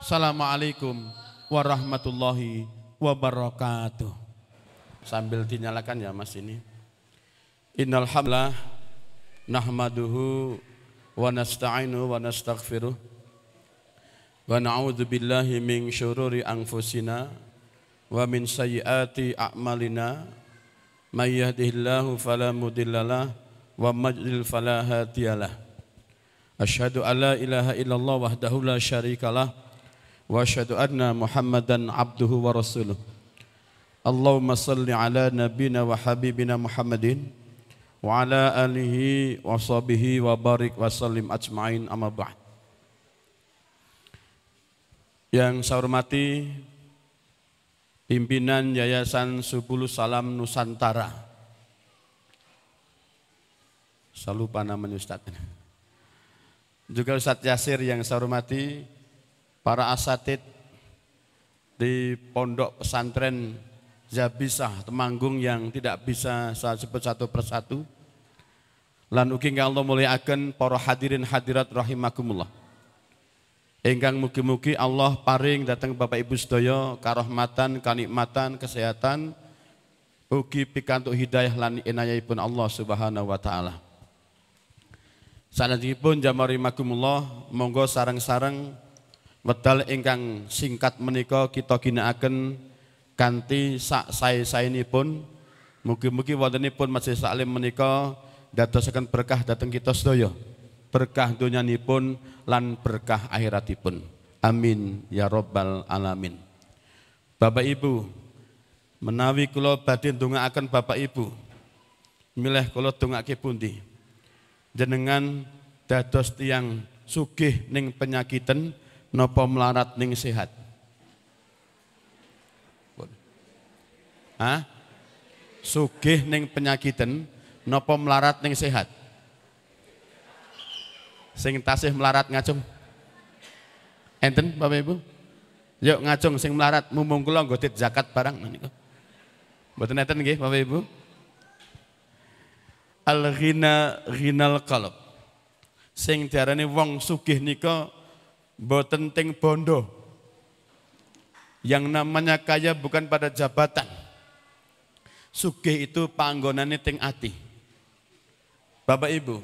Assalamualaikum warahmatullahi wabarakatuh. Sambil dinyalakan ya mas ini. Innal hamdalah nahmaduhu wa nasta'inu wa nastaghfiruh wa na'udzu billahi min syururi anfusina wa min sayyiati a'malina may yahdihillahu fala mudhillalah wa may yudlil fala hadiyalah. Asyhadu an la ilaha illallah wahdahu la syarikalah wa asyhadu anna Muhammadan abduhu wa rasuluh. Allahumma salli ala nabina wa habibina Muhammadin wa ala alihi wa sahbihi wa barik wa sallim ajma'in, amma ba'd. Yang saya hormati pimpinan Yayasan Subulus Salam Nusantara. Saya lupa namanya Ustaz. Juga Ustaz Yasir yang saya hormati, para asatid di pondok pesantren Zabisah Temanggung yang tidak bisa saya sebut satu persatu. Lan ugi Allah muliaken para hadirin hadirat rahimakumullah. Ingkang mugi-mugi Allah paring datang Bapak Ibu sedaya karahmatan, kanikmatan, kesehatan, ugi pikantuk hidayah lan inayahipun Allah Subhanahu wa taala. Sanadipun jamarimakumullah, monggo sareng-sareng wedal ingkang singkat menika kita ginakaken kanthi sak sae-saenipun. Mugi-mugi wontenipun majelis taklim menika dadosaken berkah dhateng kita sedaya. Berkah donyanipun lan berkah akhiratipun. Amin ya rabbal alamin. Bapak Ibu, menawi kula badhe ndongaaken Bapak Ibu, milih kula dongake pundi? Jenengan dados tiyang sugih ning penyakiten napa melarat ning sehat? Hah? Sugih ning penyakiten napa melarat ning sehat? Sing tasih melarat ngacung. Enten Bapak Ibu? Yuk ngacung sing melarat, mumpung kula nggo zakat barang niku. Mboten enten nggih Bapak Ibu? Al-ghina ghinal qalb. Sing diarani wong sugih nika mboten teng bondo. Yang namanya kaya bukan pada jabatan. Sugih itu panggonane teng ati. Bapak Ibu,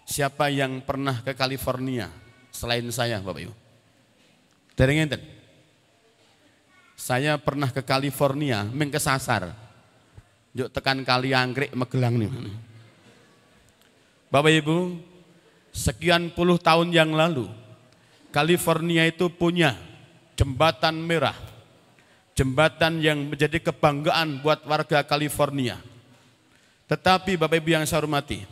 siapa yang pernah ke California selain saya Bapak Ibu? Dereng enten? Saya pernah ke California, ming kesasar. Yuk tekan Kali Anggrek Magelang nih. Bapak Ibu, sekian puluh tahun yang lalu California itu punya jembatan merah. Jembatan yang menjadi kebanggaan buat warga California. Tetapi Bapak Ibu yang saya hormati,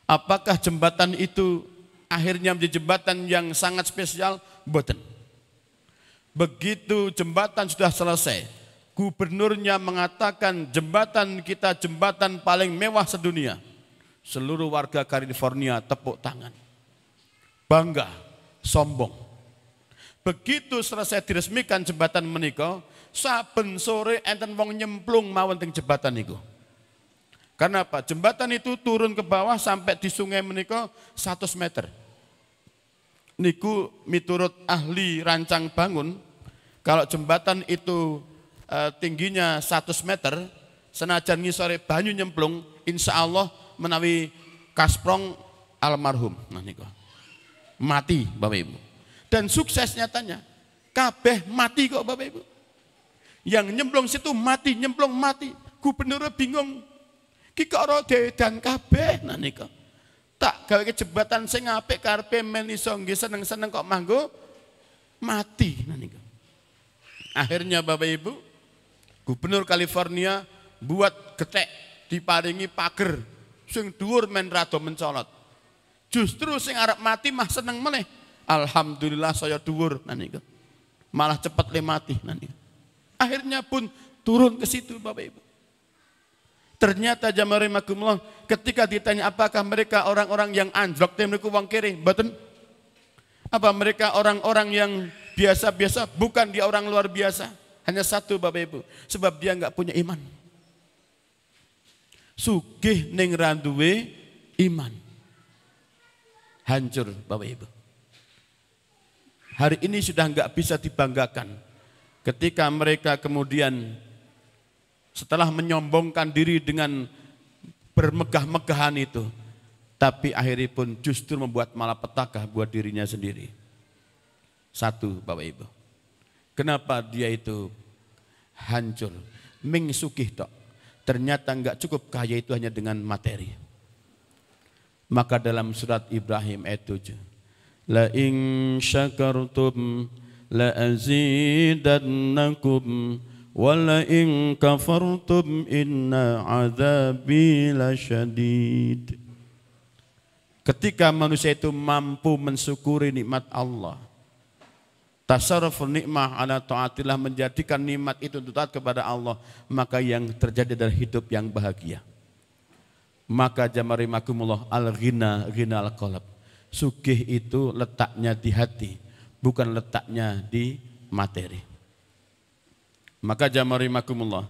apakah jembatan itu akhirnya menjadi jembatan yang sangat spesial? Mboten. Begitu jembatan sudah selesai, gubernurnya mengatakan jembatan kita jembatan paling mewah sedunia. Seluruh warga California tepuk tangan. Bangga, sombong. Begitu selesai diresmikan jembatan menika, saben sore enten wong nyemplung mawon teng jembatan niku. Karena apa? Jembatan itu turun ke bawah sampai di sungai menika 100 meter. Niku miturut ahli rancang bangun, kalau jembatan itu tingginya 100 meter, senajan ngisore banyu nyemplung, insya Allah menawi kasprong almarhum. Nah niku mati Bapak Ibu. Dan sukses nyatanya, kabeh mati kok Bapak Ibu. Yang nyemplung situ mati, nyemplung mati. Gubernur bingung. Ki kok ora dedan kabeh. Nah niku. Tak gawe jembatan sing apik karepe men iso nggih seneng-seneng kok manggo mati. Nah niku. Akhirnya Bapak Ibu, Gubernur California buat getek diparingi pager sing dhuwur men rada mencolot. Justru sing arep mati mah seneng meneh. Alhamdulillah saya dhuwur. Nah niku. Malah cepat le mati. Nah niku. Akhirnya pun turun ke situ Bapak Ibu. Ternyata jamarimakumullah, ketika ditanya apakah mereka orang-orang yang anjlok temriku wong kere, mboten. Apa mereka orang-orang yang biasa-biasa? Bukan, dia orang luar biasa. Hanya satu Bapak Ibu, sebab dia enggak punya iman. Sugih ning ra duwe iman. Hancur Bapak Ibu. Hari ini sudah enggak bisa dibanggakan. Ketika mereka kemudian setelah menyombongkan diri dengan bermegah-megahan itu, tapi akhirnya pun justru membuat malapetaka buat dirinya sendiri. Satu, Bapak Ibu, kenapa dia itu hancur? Ming sugih tok. Ternyata enggak cukup kaya itu hanya dengan materi. Maka dalam surat Ibrahim ayat 7, la in syakartum la azidannakum wa la in kafartum inna azabi lasyadid. Ketika manusia itu mampu mensyukuri nikmat Allah, tasarrufun nikmah ala taatillah, menjadikan nikmat itu untuk taat kepada Allah, maka yang terjadi adalah hidup yang bahagia. Maka jamarimakumullah al-ghina ghinal qalb. Sugih itu letaknya di hati, bukan letaknya di materi. Maka jamarimakumullah,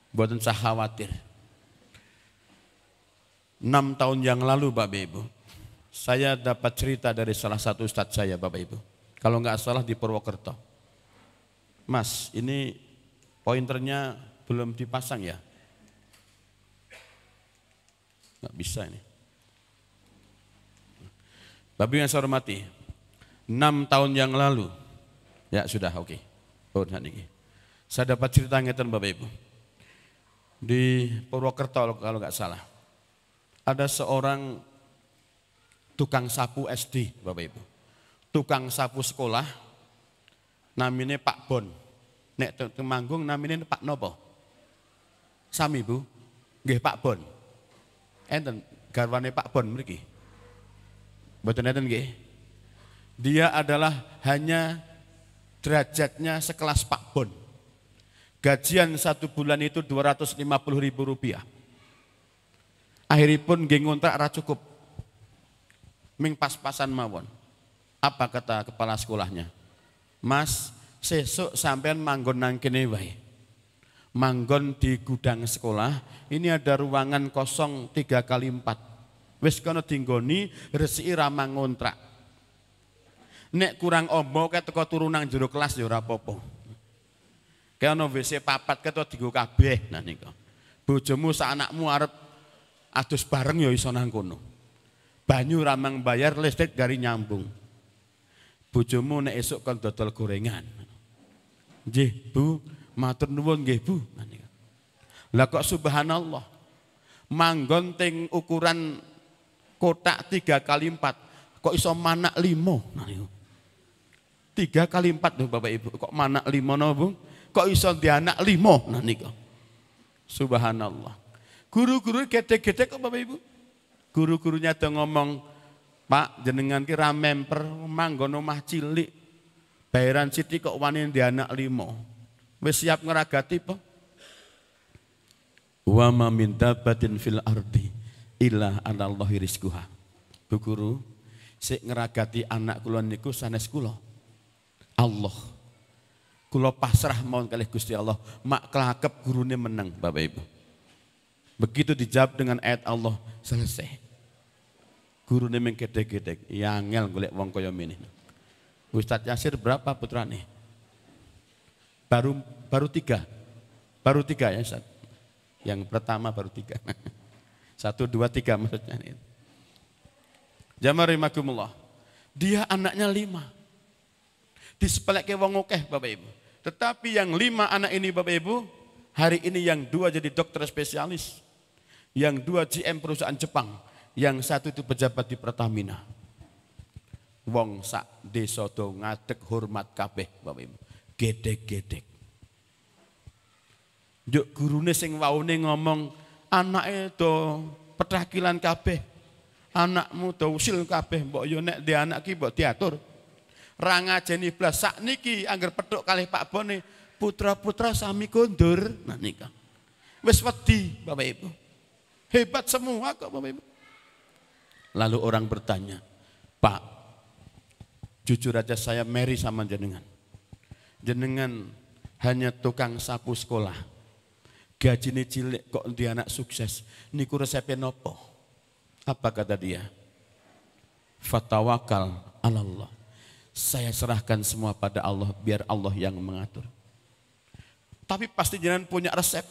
buatan saya khawatir. 6 tahun yang lalu Bapak Ibu, saya dapat cerita dari salah satu ustadz saya Bapak Ibu. Kalau nggak salah di Purwokerto. Mas, ini pointernya belum dipasang ya? Nggak bisa ini. Bapak yang saya hormati, 6 tahun yang lalu, ya sudah oke. Oh, ini. Saya dapat cerita ngeten Bapak Ibu. Di Purwokerto kalau nggak salah, ada seorang tukang sapu SD Bapak Ibu. Tukang sapu sekolah, namanya Pak Bon. Nek Temanggung namanya Pak Nopo. Sami Bu, nggih Pak Bon. Enten garwane Pak Bon mriki. Mboten enten nggih. Dia adalah hanya derajatnya sekelas Pak Bon. Gajian 1 bulan itu Rp250.000. Akhiripun nggih ngontrak ora cukup. Ming pas-pasan mawon. Apa kata kepala sekolahnya? Mas, sesuk sampean manggon nang kene wae. Manggon di gudang sekolah, ini ada ruangan kosong 3x4. Wis kono dinggoni, resiki ra mangontrak. Nek kurang ombo kae teko turu nang jero kelas ya ora apa-apa. Kae ono WC papat keto dienggo kabeh nah nika. Bojomu sak anakmu arep adus bareng ya iso nang kono. Banyu ra mang bayar, listrik gari nyambung. Bojomu nek esuk kon dodol gorengan. Nggih, Bu, matur nuwun nggih, Bu. Lah kok subhanallah. Manggon teng ukuran kotak 3x4 kok iso manak 5. Nah niku. 3x4 lho Bapak Ibu, kok manak 5 napa, Bu? Kok iso dianak 5? Nah niku. Subhanallah. Guru-guru gede-gede kok Bapak Ibu. Guru-gurunya do ngomong, Pak, jenengan ki ra memper manggon omah cilik. Bayaran sithik kok wani dianak 5. Wis siap ngeragati po? Wa ma min dabbatin fil ardi illa anallahi rizquha. Bu Guru, sik ngeragati anak kula niku sanes kula. Allah. Kula pasrah mawon kalih Gusti Allah, mak kelakep gurune meneng Bapak Ibu. Begitu dijawab dengan ayat Allah, selesai. Gurune mung gedhe-gedhe, yangel golek wong kaya mene. Ustadz Yasir berapa putrane? Baru 3. Baru 3 ya Ustadz. Yang pertama baru 3. 1, 2, 3 maksudnya ini. Jamarimakumullah. Dia anaknya 5. Disepelekke wong akeh Bapak Ibu. Tetapi yang 5 anak ini Bapak Ibu, hari ini yang 2 jadi dokter spesialis. Yang 2 GM perusahaan Jepang. Yang 1 itu pejabat di Pertamina. Wong sak desa do ngadeg hormat kabeh Bapak Ibu. Gedek-gedek. Njuk gurune sing waune ngomong, anake do petrakilan kabeh. Anakmu do usil kabeh, mbok yo nek di anak ki mbok diatur. Ra ngajeni blas sakniki angger petuk kalih Pak Bone, putra-putra sami kondur. Nah nika. Wis wedi Bapak Ibu. Hebat semua kok Bapak Ibu. Lalu orang bertanya, Pak, jujur aja saya marry sama jenengan. Jenengan hanya tukang sapu sekolah. Gajine cilik kok dia anak sukses. Niku resepnya nopo? Apa kata dia? Fatawakal ala Allah. Saya serahkan semua pada Allah, biar Allah yang mengatur. Tapi pasti jangan punya resep.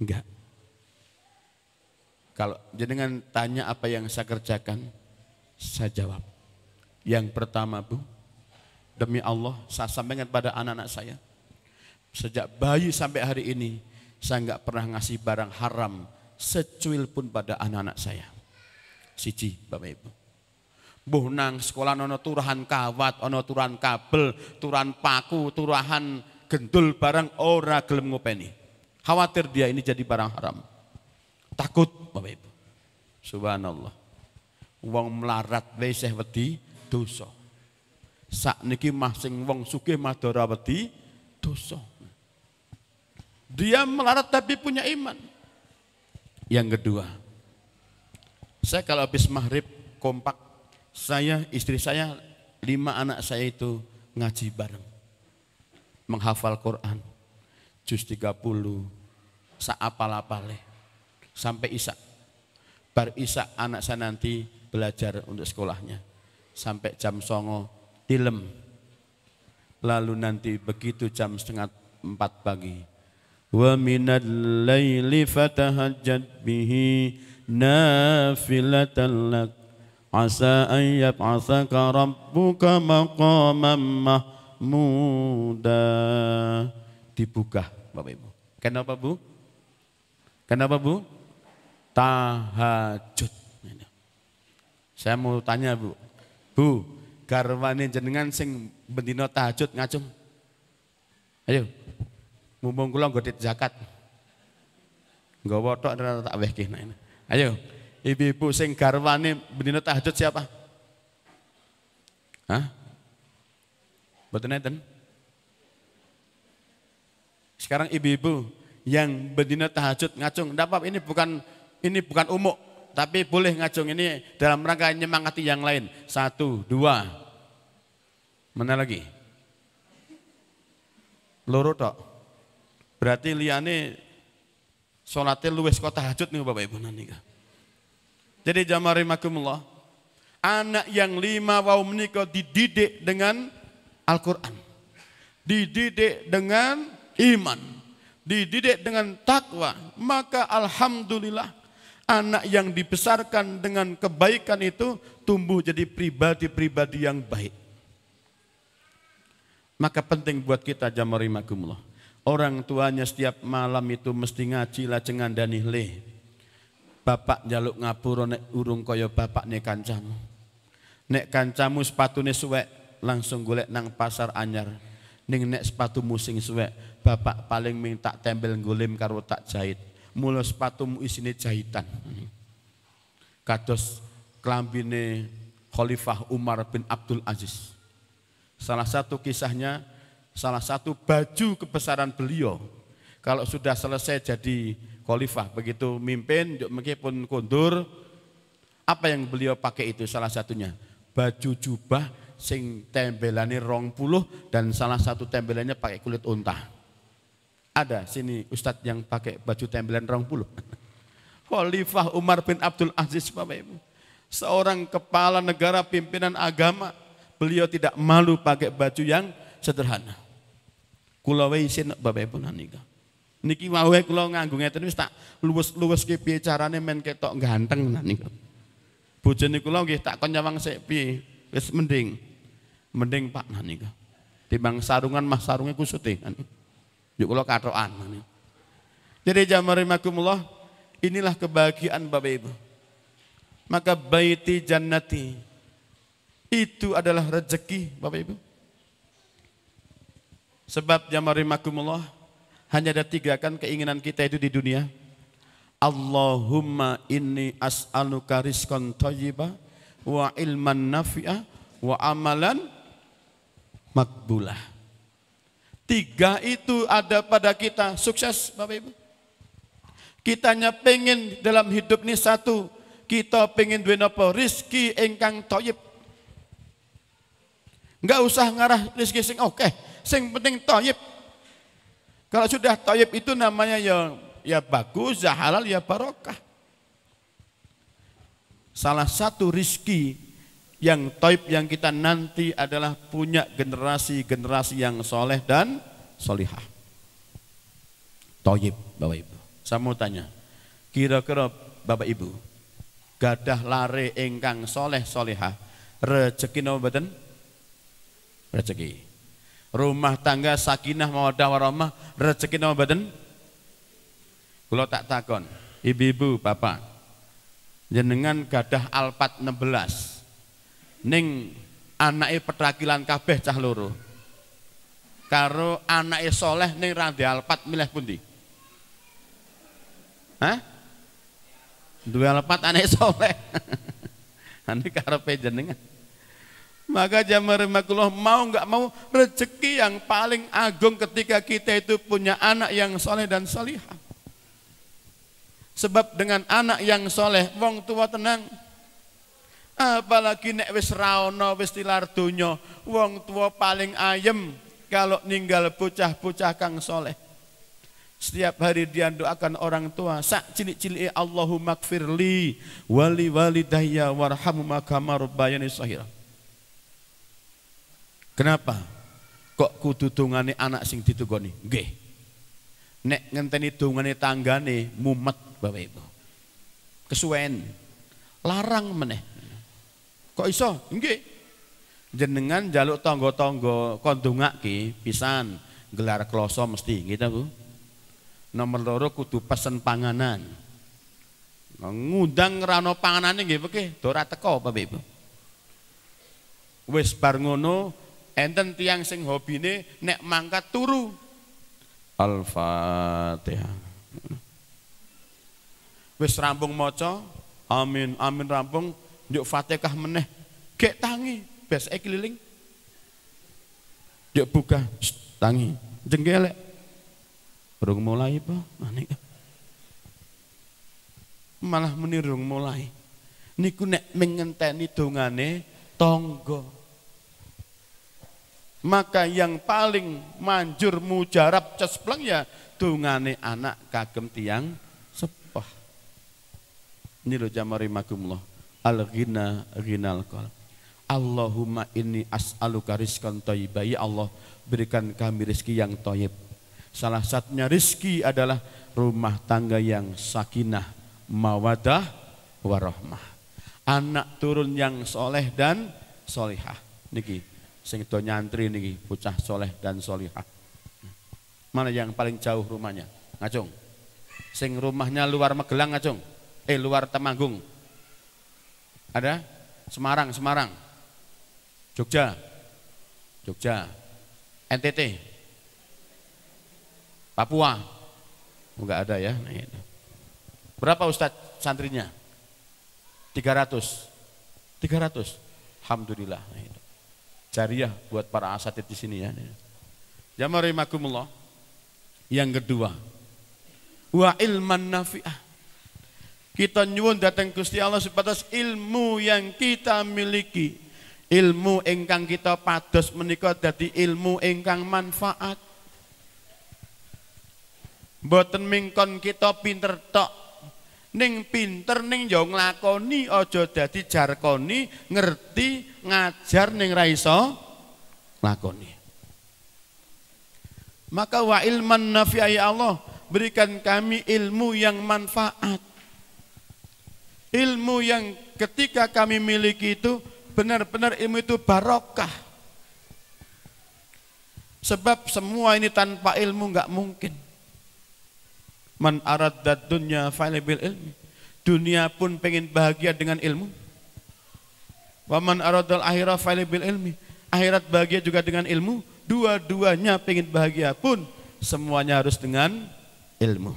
Enggak. Kalau jenengan tanya apa yang saya kerjakan, saya jawab. Yang pertama, Bu, demi Allah saya sampaikan pada anak-anak saya. Sejak bayi sampai hari ini, saya enggak pernah ngasih barang haram secuil pun pada anak-anak saya. Siji, Bapak Ibu. Mbuh nang sekolah ono turahan kawat, ono turahan kabel, turahan paku, turahan gendul barang ora gelem ngopeni. Khawatir dia ini jadi barang haram. Takut, Bapak Ibu. Subhanallah. Wong melarat leseh wedi dosa. Sakniki masing wong sugih madara wedi dosa. Dia melarat tapi punya iman. Yang kedua, saya kalau habis maghrib kompak, saya, istri saya, 5 anak saya itu ngaji bareng. Menghafal Quran, juz 30, saapal-apale, sampai isya. Bar isya anak saya nanti belajar untuk sekolahnya. Sampai jam 09.00 tilem. Lalu nanti begitu jam 3:30 pagi. Wa minal laili fatahajjad bihi nafilatan lak. Asa an yab'atsaka rabbuka maqaman mahmuda. Dibuka, Bapak Ibu. Kenapa, Bu? Kenapa, Bu? Tahajud. Saya mau tanya, Bu. Bu, garwane jenengan sing bendina tahajud ngacung. Ayo. Mumpung kula nggodhet zakat. Nggawa tok ora tak wehke. Ayo. Ibu-ibu sing garwane bendina tahajud siapa? Hah? Mboten enten? Sekarang ibu-ibu yang bendina tahajud ngacung, enggak apa, ini bukan umuk, tapi boleh ngacung, ini dalam rangka nyemangati yang lain. 1, 2. Mana lagi? Loro tok. Berarti liyane salate luwes kok tahajud nih Bapak Ibu nika. Jadi jamaah rahimakumullah, anak yang 5 wau menika dididik dengan Al-Qur'an. Dididik dengan iman, dididik dengan takwa, maka alhamdulillah anak yang dibesarkan dengan kebaikan itu tumbuh jadi pribadi-pribadi yang baik. Maka penting buat kita jamaah rahimakumullah, orang tuanya setiap malam itu mesti ngaji lajeng ngandani le. Bapak njaluk ngapura nek urung kaya bapakne kancamu. Nek kancamu sepatune suwek langsung golek nang pasar anyar. Ning nek sepatumu sing suwek, bapak paling minta tempel golim karo tak jahit. Mula sepatumu isine jahitan. Kados klambine Khalifah Umar bin Abdul Aziz. Salah satu kisahnya, salah satu baju kebesaran beliau kalau sudah selesai jadi khalifah, begitu mimpin meskipun kundur, apa yang beliau pakai itu salah satunya baju jubah sing tembelane 20 dan salah satu tembelannya pakai kulit unta. Ada sini ustadz yang pakai baju tembelan 20. Khalifah Umar bin Abdul Aziz, Bapak Ibu, seorang kepala negara pimpinan agama, beliau tidak malu pakai baju yang sederhana. Kula wae isin Bapak Ibu nika. Niki wae kula nganggo ngeten wis tak luwes-luwes ki piye carane men ketok ganteng nika. Bojone kula nggih tak kon nyawang sik piye, wis mending Pak nika. Timbang sarungan mah sarunge kusute. Yuk kula katokan. Jadi jamaah rahimakumullah, inilah kebahagiaan Bapak Ibu. Maka baiti jannati itu adalah rezeki Bapak Ibu. Sebab jamaah rahimakumullah, hanya ada 3 kan keinginan kita itu di dunia. Allahumma inni as'aluka rizqan thayyiba wa ilman nafi'ah wa amalan makbulah. 3 itu ada pada kita, sukses Bapak Ibu. Kita hanya pengen dalam hidup ini 1, kita pengen duwe napa? Rizki ingkang thayyib. Enggak usah ngarah rizki sing oke, sing penting thayyib. Kalau sudah thayyib itu namanya ya bagus, ya halal, ya barokah. Salah satu rizki Yang taib yang kita nanti adalah punya generasi-generasi yang soleh dan solihah. Taib, Bapak Ibu. Saya mau tanya, kira-kira Bapak Ibu gadah lare ingkang soleh solihah, rezeki napa mboten? Rezeki. Rumah tangga sakinah mawaddah warahmah, rezeki napa mboten? Kula tak takon, ibu-ibu, bapak, jenengan gadah Alphard 16 ning anake petrakilan kabeh cah loro. Karo anake soleh ning ra ndek Alphard milih pundi? Hah? Duwe Alphard anake soleh. Ane karepe jenengan. Maka jamaah makullah, mau nggak mau rezeki yang paling agung ketika kita itu punya anak yang soleh dan solihah. Sebab dengan anak yang soleh, wong tua tenang. Apalagi nek wis ra ono wis tilar donya, wong tua paling ayem kalau ninggal bocah-bocah kang soleh. Setiap hari dia doakan orang tua, sak cilik-cilike Allahumma gfirli wali walidayya warhamhuma kama rabbayani shaghira. Kenapa? Kok kudu dongane anak sing ditugoni? Nggih. Nek ngenteni dongane tanggane mumet Bapak Ibu. Kesuwen. Larang meneh. Kok iso? Nggih. Jenengan njaluk tangga-tangga kon ndongake pisan gelar kloso mesti, gitu Bu. Nomor loro kudu pesen panganan. Ngundang rano panganane nggih pekeh, ora teko Bapak Ibu. Wis bar ngono enten tiyang sing hobine nek mangkat turu. Al-Fatihah. Wis rampung maca, amin amin rampung, njuk Fatihah meneh. Gek tangi, beseke keliling. Njuk buka, tangi, jenggelek. Rung mulai apa? Malah menirung mulai. Niku nek mengenteni dongane tangga. Maka yang paling manjur mujarab cespleng ya dongane anak kagem tiyang sepah. Ini lho jamari makumullah. Al-ghina ghinal qalb. Allahumma inni as'aluka rizqan thayyiban. Ya Allah, berikan kami rezeki yang thayyib. Salah satunya rezeki adalah rumah tangga yang sakinah, mawadah, warahmah. Anak turun yang soleh dan solihah. Niki sing do nyantri niki bocah soleh dan solihah. Mana yang paling jauh rumahnya? Ngacung. Sing rumahnya luar Magelang ngacung. Luar Temanggung. Ada? Semarang, Semarang. Jogja. Jogja. NTT. Papua. Enggak ada ya. Nah, itu. Berapa Ustadz santrinya? 300. 300. Alhamdulillah. Nah, itu. Jariah buat para asatid di sini ya. Jamaah rahimakumullah. Yang kedua, wa ilman nafi'ah. Kita nyuwun datang Gusti Allah sebatas ilmu yang kita miliki, ilmu ingkang kita pados menika dadi ilmu ingkang manfaat. Mboten mingkon kita pinter tok, ning pinter ning yo nglakoni, aja dadi jarkoni, ngerti, ngajar ning ra iso nglakoni. Maka wa ilman nafi'a ya Allah, berikan kami ilmu yang manfaat. Ilmu yang ketika kami miliki itu benar-benar ilmu itu barokah. Sebab semua ini tanpa ilmu enggak mungkin. Man aradad dunya fa'bil ilmi. Dunia pun pengen bahagia dengan ilmu. Wa man aradal akhirah fa'bil ilmi. Akhirat bahagia juga dengan ilmu. Dua-duanya pengen bahagia pun semuanya harus dengan ilmu.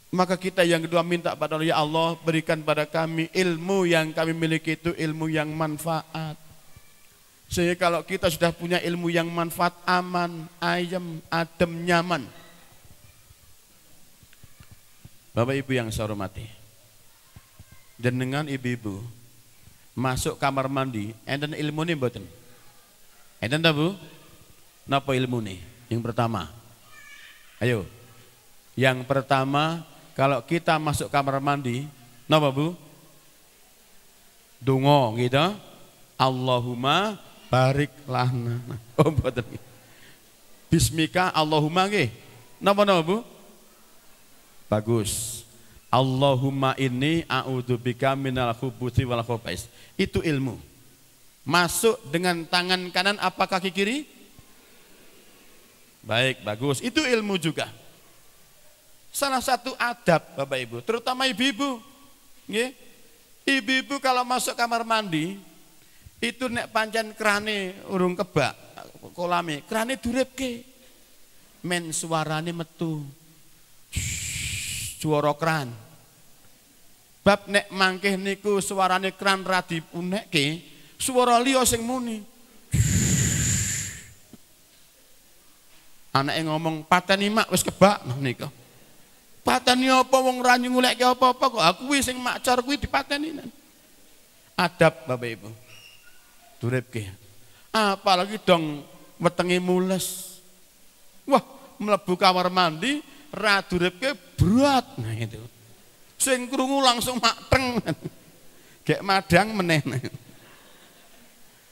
Maka kita yang kedua minta pada Allah, ya Allah berikan pada kami ilmu yang kami miliki itu ilmu yang manfaat. Sehingga kalau kita sudah punya ilmu yang manfaat, aman, ayem, adem, nyaman. Bapak Ibu yang saya hormati, jenengan ibu-ibu masuk kamar mandi, enten ilmu nih mboten? Enten ta Bu? Napa ilmu nih? Yang pertama, ayo. Yang pertama, kalau kita masuk kamar mandi, napa Bu? Donga gitu. Allahumma barik lana. Oh mboten. Bismika Allahumma nggih. Napa Bu? Bagus. Allahumma inni a'udzubika minal khubuthi wal khaba'is. Itu ilmu. Masuk dengan tangan kanan apa kaki kiri? Baik, bagus. Itu ilmu juga. Salah satu adab Bapak Ibu, terutama ibu-ibu. Nggih. Ibu-ibu kalau masuk kamar mandi, itu nek pancen krane urung kebak, kolame, krane duripke. Men suarane metu. Suara kran. Bab nek mangkeh niku suarane kran ra dipunekke, suara liya sing muni. Anake ngomong pateni mak wis kebak niku. Pateni apa wong ra nyulekke apa-apa kok aku kuwi sing makcar kuwi dipateni. Adab Bapak Ibu. Duripke. Apalagi dong wetenge mules. Wah, mlebu kamar mandi ra duripke berat. Nah itu. Sing krungu langsung mateng. Gek madang meneh.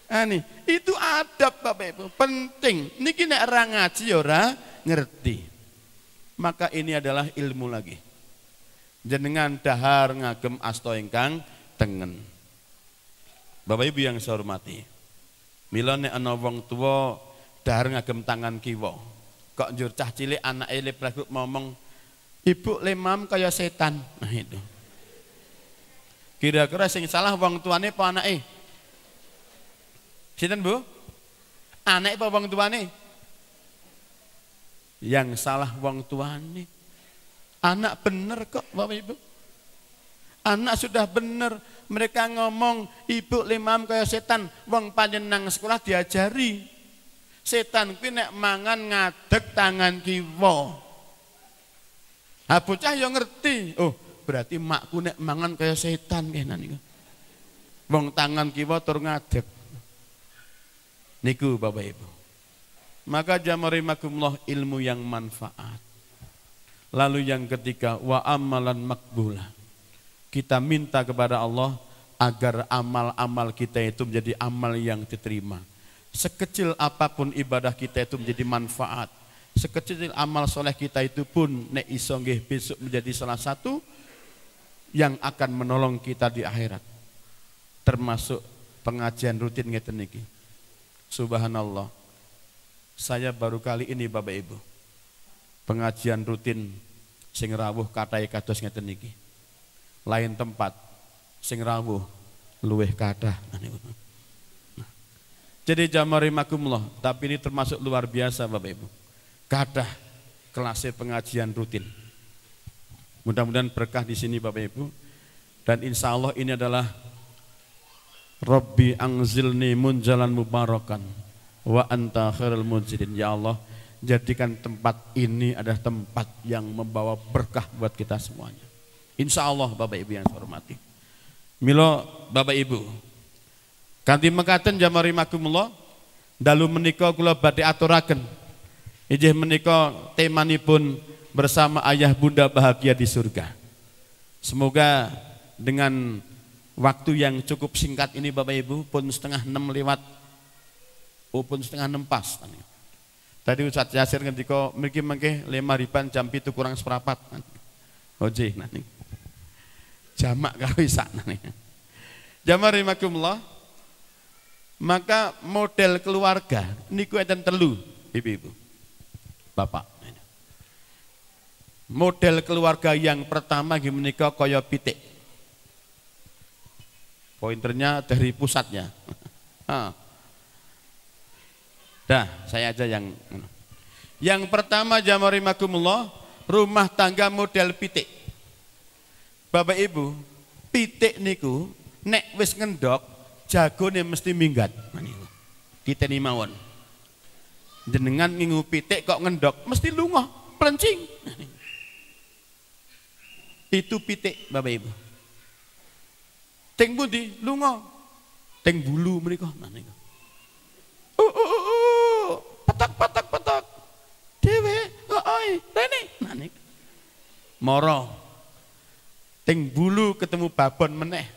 Ani, itu adab Bapak Ibu, penting. Niki nek ora ngaji ora ngerti. Maka ini adalah ilmu lagi. Jenengan dahar ngagem asta ingkang tengen. Bapak Ibu yang saya hormati. Mila nek ana wong tuwa dahar ngagem tangan kiwa. Kok njur cah cilik anake lebrah ngomong, "Ibu lemam kaya setan." Nah itu. Kira-kira sing salah wong tuane apa anake? Sinten Bu? Anake apa wong tuane? Yang salah wong tuane. Anak bener kok Bapak Ibu. Anak sudah bener. Mereka ngomong ibu lemam kaya setan. Wong panjen nang sekolah diajari. Setan kuwi nek mangan ngadeg tangan kiwa. Ha bocah yo ngerti. Oh, berarti makku nek mangan kaya setan kene niku. Wong tangan kiwa tur ngadeg. Niku Bapak Ibu. Maka jamarimakumullah ilmu yang manfaat. Lalu yang ketiga wa amalan makbulah. Kita minta kepada Allah agar amal-amal kita itu menjadi amal yang diterima. Sekecil apapun ibadah kita itu menjadi manfaat. Sekecil amal soleh kita itu pun nek iso nggih besok menjadi salah satu yang akan menolong kita di akhirat. Termasuk pengajian rutin ngeten niki. Subhanallah. Saya baru kali ini Bapak Ibu pengajian rutin sing rawuh kathah kados ngeten niki. Lain tempat sing rawuh luweh kathah. Jadi jamarimakumullah, tapi ini termasuk luar biasa Bapak Ibu. Kathah kelas pengajian rutin. Mudah-mudahan berkah di sini Bapak Ibu. Dan insya Allah ini adalah Rabbi anzilni munjalan mubarakan wa anta khairul munzilin. Ya Allah, jadikan tempat ini adalah tempat yang membawa berkah buat kita semuanya. Insya Allah Bapak Ibu yang saya hormati. Milo Bapak Ibu, kanthi mekaten jamarimakumullah, dalu menika kula badhe aturaken. Inggih menika temanipun bersama ayah bunda bahagia di surga. Semoga dengan waktu yang cukup singkat ini Bapak Ibu, pun setengah 6 lewat, pun setengah 6 pas. Tadi Ustaz Yasir ngendika mriki mengke 5 riban jam 7 kurang seprapat. Oje nanti. Jamak karo isak nanti. Jamarimakumullah. Maka model keluarga niku enten telu, Ibu-ibu. Bapak. Model keluarga yang pertama nggih menika kaya pitik. Pointernya dari pusatnya. Dah, saya aja yang pertama jamarimakumullah, rumah tangga model pitik. Bapak Ibu, pitik niku nek wis ngendok, jagone mesti minggat. Kita ni mawon. Jenengan ngingu pitik kok ngendok, mesti lunga, plencing. Itu pitik Bapak Ibu. Teng pundi lunga? Teng bulu mriku. Petak. Dewe, oi, rene. Moro. Teng bulu ketemu babon meneh.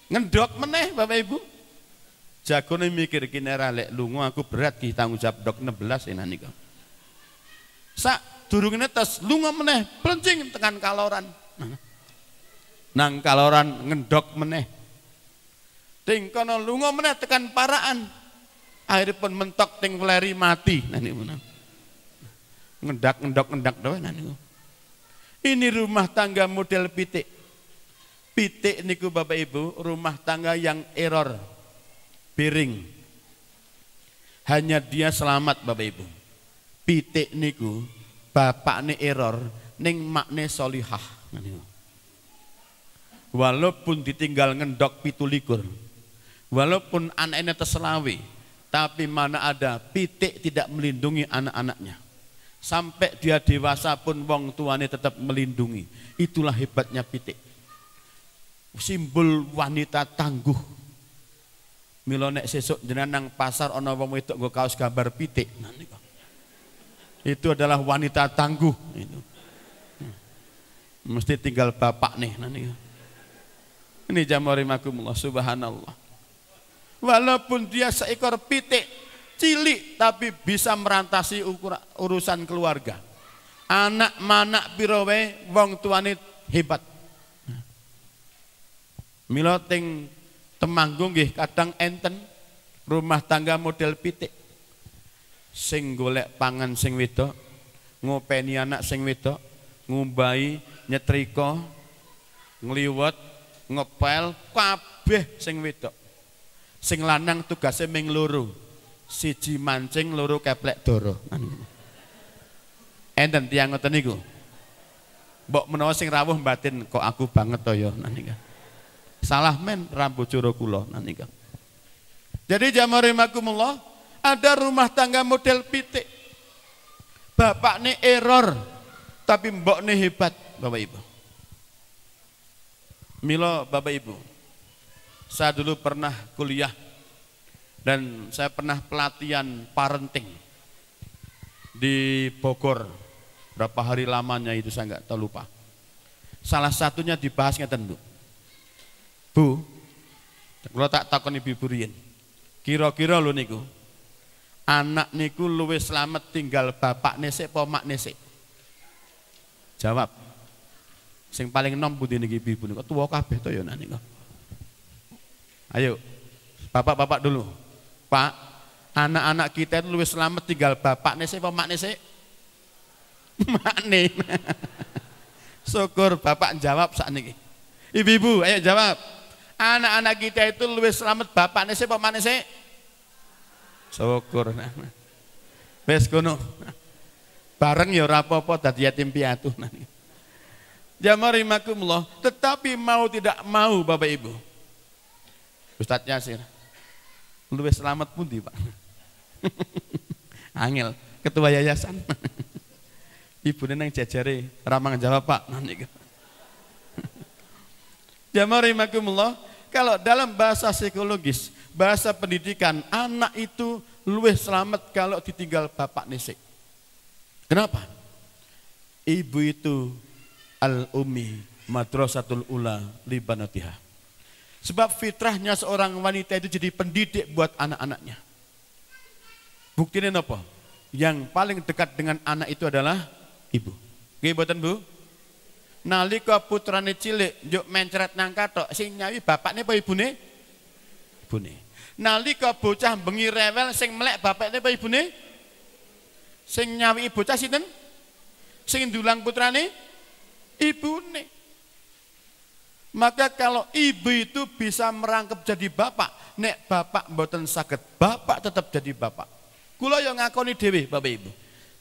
Ngendok meneh Bapak Ibu. Jagone mikir kene ra lek lunga aku berat ki tanggung jawab dok 16 enak niku. Sak durunge netes lunga meneh plencing tekan kaloran. Nang kaloran ngendok meneh. Ting kono lunga meneh tekan paraan. Akhiripun mentok ting weleri mati. Nah niku. Ngendak doe nah niku. Ini rumah tangga model pitik. Pitik niku Bapak Ibu, rumah tangga yang error. Piring. Hanya dia selamat Bapak Ibu. Pitik niku bapakne error ning makne solihah. Nah niku. Walaupun ditinggal ngendok 17, walaupun anaknya terselawi, tapi mana ada pitik tidak melindungi anak-anaknya. Sampai dia dewasa pun wong tuane tetap melindungi. Itulah hebatnya pitik. Simbol wanita tangguh. Mila nek sesuk jenengan nang pasar ana wong wedok nggo kaos gambar pitik. Nah niku. Itu adalah wanita tangguh itu. Mesti tinggal bapak nih nah niku. Ini jamarimakumullah subhanallah. Walaupun dia seekor pitik cilik tapi bisa merantasi urusan keluarga. Anak manak pirowe wong tuane hebat. Mila teng Temanggung nggih kadang enten rumah tangga model pitik. Sing golek pangan sing wedok, ngopeni anak sing wedok, ngumbahi, nyetrika, ngliwet, ngepel kabeh sing wedok. Sing lanang tugasnya ming loro. Siji mancing, loro keplek doro. Enten tiyang ngoten niku. Mbok menawa sing rawuh batin kok aku banget to ya niku. Salah men rambut joro kula niku. Jadi jamarimakumullah, ada rumah tangga model pitik. Bapakne error tapi mbokne hebat Bapak Ibu. Mila Bapak Ibu, saya dulu pernah kuliah dan saya pernah pelatihan parenting di Bogor. Berapa hari lamanya itu saya nggak tahu lupa. Salah satunya dibahas ngeten Bu. Bu, kalau tak takon ibu riyen. Kira-kira lho niku. Anak niku luwih slamet tinggal bapakne sik apa makne sik? Jawab. Sing paling enom pundi niki ibu niku tuwa kabeh to ya niku. Ayo. Bapak-bapak dulu. Pak, anak-anak kita itu luwih slamet tinggal bapakne sik apa makne sik? Makne. Syukur bapak jawab sakniki. Ibu-ibu, ayo jawab. Anak-anak kita itu luwih slamet bapakne sik apa makne sik? Syukur. Wis kono. Bareng ya ora apa-apa dadi yatim piatu. Jamarimakumullah, tetapi mau tidak mau Bapak Ibu. Ustadz Yasir, luwih selamat pundi Pak? Angel, ketua yayasan. Ibune nang jajare ramang jawab Pak. Jamarimakumullah, kalau dalam bahasa psikologis, bahasa pendidikan, anak itu luwih selamat kalau ditinggal bapak nesek. Kenapa? Ibu itu al-ummi madrasatul ula li banatiha. Sebab fitrahnya seorang wanita itu jadi pendidik buat anak-anaknya. Buktinya apa? Yang paling dekat dengan anak itu adalah ibu. Nggih mboten Bu? Nalika putrane cilik njuk mencret nang kathok sing nyawi bapakne apa ibune? Ibune. Nalika bocah bengi rewel sing melek bapakne apa ibune? Sing nyawi bocah sinten? Sing ndulang putrane? Ibune. Maka kalau ibu itu bisa merangkap jadi bapak, nek bapak mboten saged, bapak tetap jadi bapak. Kula yo ngakoni dhewe Bapak Ibu.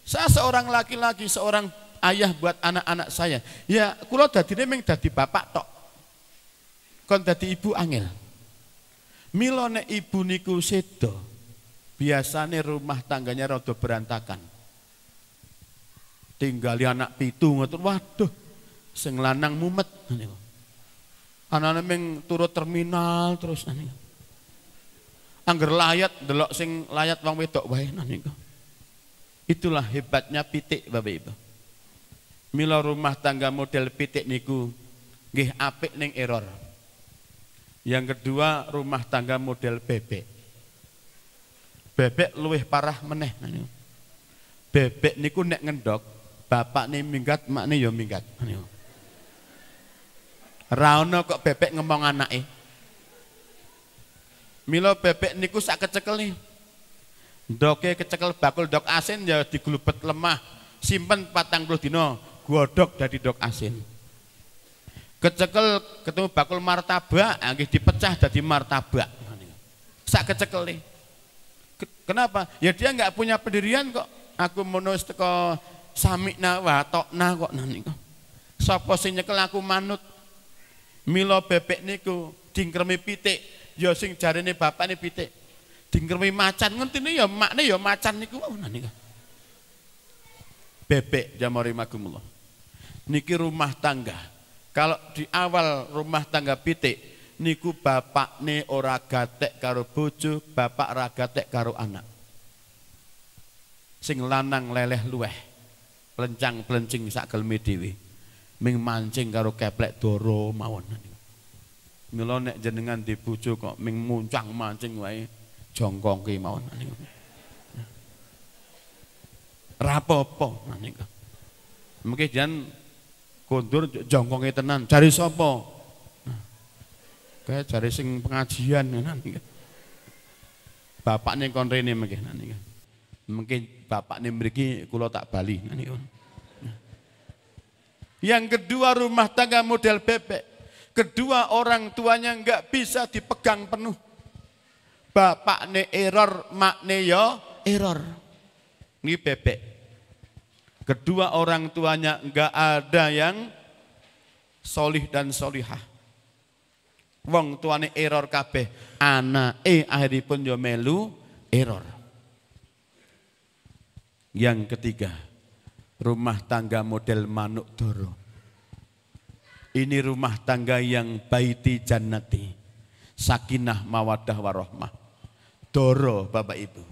Saya seorang laki-laki, seorang ayah buat anak-anak saya. Ya kula dadine mung dadi bapak tok. Kon dadi ibu angel. Mila nek ibu niku sedo, biasane rumah tangganya rada berantakan. Tinggali anak 7 ngoten, waduh, sing lanang mumet niku. Anane ming turut terminal terus niku. Angger layat delok sing layat wong wedok wae niku. Itulah hebatnya pitik Bapak Ibu. Mila rumah tangga model pitik niku nggih apik ning error. Yang kedua rumah tangga model bebek. Bebek luwih parah meneh. Bebek niku nek ngendok, bapak nih minggat, mak nih yo minggat. Ra ono kok bebek ngomong anake. Mila bebek niku sak kecekel nih. Ndoke kecekel bakul ndok asin ya diglubet lemah, simpen 40 dina, godhog dadi ndok asin. Kecekel ketemu bakul martabak, nggih dipecah dadi martabak. Sak kecekel nih. Kenapa? Ya dia nggak punya pendirian kok. Aku menus teko samikna wa tokna kok niku. Sapa sing nyekel aku manut. Mila bebek niku dingkremi pitik, ya sing jarene bapakne pitik. Dingkremi macan ngentine ya makne ya macan niku niku. Bebek jamari magumullah. Niki rumah tangga. Kalau di awal rumah tangga pitik niku bapakne ora gatek karo bojo, bapak ora gatek karo anak. Sing lanang leleh luweh. Plencang-plencing sak geleme dhewe. Ming mancing karo keplek doro mawon. Mila nek jenengan di bojo kok ming muncang mancing wae jongkongke mawon niku. Ra apa-apa niku. Mengki jan kondur jongkongke tenan. Jare sapa? Kae jare sing pengajian niku. Bapakne kon rene mengki niku. Mungkin bapakne mriki kula tak bali niku. Yang kedua rumah tangga model bebek. Kedua orang tuanya enggak bisa dipegang penuh. Bapakne error, makne yo error. Ini bebek. Kedua orang tuanya enggak ada yang solih dan solihah. Wong tuane error kabeh. Anake akhiripun yo melu error. Yang ketiga, rumah tangga model manuk doro. Ini rumah tangga yang baiti jannati, sakinah mawadah warahmah. Doro Bapak Ibu,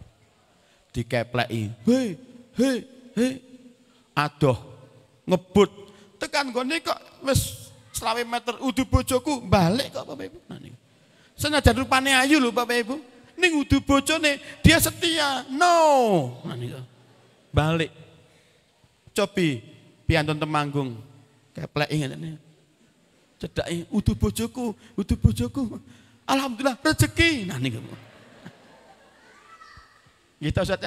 dikepleki, hei, adoh, ngebut, tekan gone kok wis 20 meter udu bojoku balik kok Bapak Ibu. Senajan rupane ayu lho Bapak Ibu, ning udu bojone dia setia, no. Balik. Cobi piantun Temanggung kepleki ngene. Cedaki udu bojoku. Alhamdulillah rezeki. Nah niku. Kita Ustaz